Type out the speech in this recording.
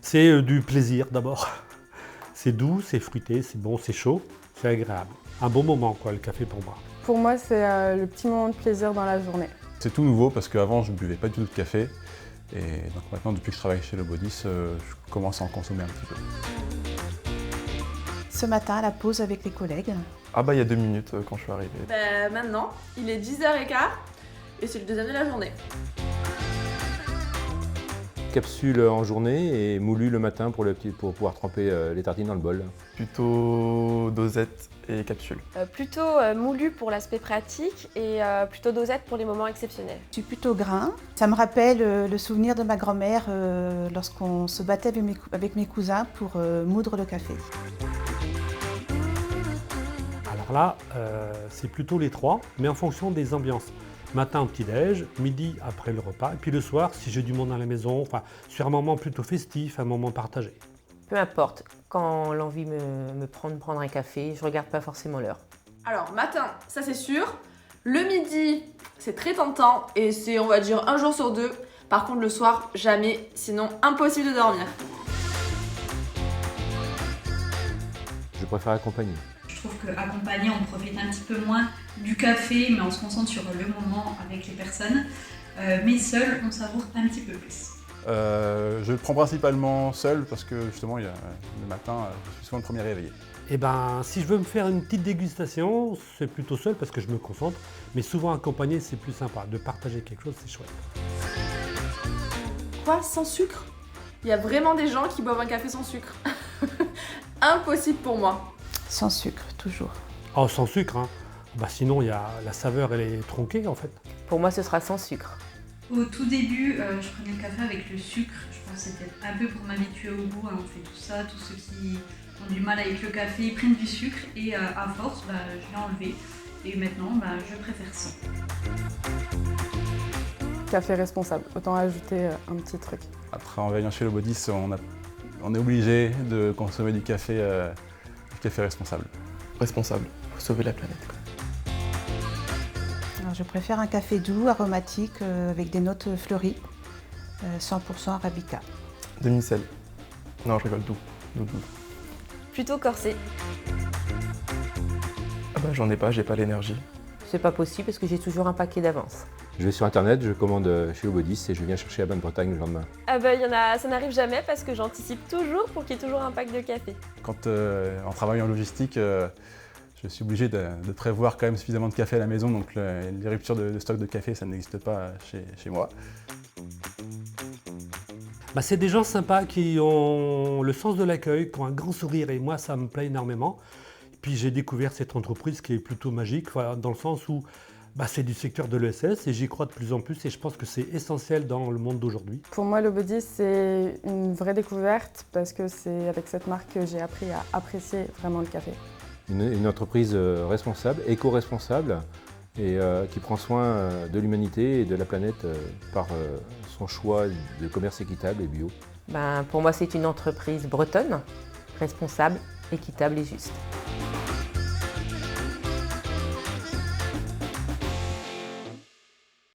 C'est du plaisir d'abord. C'est doux, c'est fruité, c'est bon, c'est chaud, c'est agréable. Un bon moment quoi, le café pour moi. Pour moi, c'est le petit moment de plaisir dans la journée. C'est tout nouveau parce qu'avant je ne buvais pas du tout de café. Et donc maintenant, depuis que je travaille chez Le Bodis, je commence à en consommer un petit peu. Ce matin, à la pause avec les collègues. Ah bah il y a 2 minutes quand je suis arrivé. Maintenant, il est 10h15 et c'est le deuxième de la journée. Capsule en journée et moulu le matin pour pouvoir tremper les tartines dans le bol. Plutôt dosette et capsule. Plutôt moulu pour l'aspect pratique et plutôt dosette pour les moments exceptionnels. Je suis plutôt grain. Ça me rappelle le souvenir de ma grand-mère lorsqu'on se battait avec mes cousins pour moudre le café. Alors là, c'est plutôt les trois, mais en fonction des ambiances. Matin au petit-déj, midi après le repas, et puis le soir, si j'ai du monde à la maison, enfin, sur un moment plutôt festif, un moment partagé. Peu importe, quand l'envie me prend de prendre un café, je regarde pas forcément l'heure. Alors, matin, ça c'est sûr. Le midi, c'est très tentant et c'est, on va dire, un jour sur deux. Par contre, le soir, jamais, sinon impossible de dormir. Je préfère accompagner. Je trouve qu'accompagné, on profite un petit peu moins du café, mais on se concentre sur le moment avec les personnes. Mais seul, on savoure un petit peu plus. Je le prends principalement seul parce que justement, le matin, je suis souvent le premier réveillé. Et ben, si je veux me faire une petite dégustation, c'est plutôt seul parce que je me concentre, mais souvent accompagné, c'est plus sympa. De partager quelque chose, c'est chouette. Quoi, sans sucre? Il y a vraiment des gens qui boivent un café sans sucre. Impossible pour moi. Sans sucre, toujours. Oh, sans sucre, hein. Bah, sinon, la saveur, elle est tronquée en fait. Pour moi, ce sera sans sucre. Au tout début, je prenais le café avec le sucre. Je pense que c'était un peu pour m'habituer au goût. On fait tout ça, tous ceux qui ont du mal avec le café, ils prennent du sucre et à force, je l'ai enlevé. Et maintenant, je préfère sans. Café responsable, autant ajouter un petit truc. Après, en veillant chez Le Bodis, on est obligé de consommer du café responsable. Responsable, faut sauver la planète. Alors, je préfère un café doux, aromatique, avec des notes fleuries, 100% arabica. Demi-sel. Non, je rigole, doux. Plutôt corsé. Ah bah j'en ai pas, j'ai pas l'énergie. C'est pas possible parce que j'ai toujours un paquet d'avance. Je vais sur internet, je commande chez Le Bodis et je viens chercher à Bonne-Bretagne le lendemain. Ah bah ça n'arrive jamais parce que j'anticipe toujours pour qu'il y ait toujours un pack de café. Quand en travaillant en logistique, je suis obligé de prévoir quand même suffisamment de café à la maison, donc les ruptures de stock de café, ça n'existe pas chez moi. Bah, c'est des gens sympas qui ont le sens de l'accueil, qui ont un grand sourire et moi ça me plaît énormément. Puis j'ai découvert cette entreprise qui est plutôt magique, dans le sens où c'est du secteur de l'ESS et j'y crois de plus en plus et je pense que c'est essentiel dans le monde d'aujourd'hui. Pour moi, Le Bodis, c'est une vraie découverte parce que c'est avec cette marque que j'ai appris à apprécier vraiment le café. Une entreprise responsable, éco-responsable et qui prend soin de l'humanité et de la planète par son choix de commerce équitable et bio. Pour moi, c'est une entreprise bretonne, responsable, équitable et juste.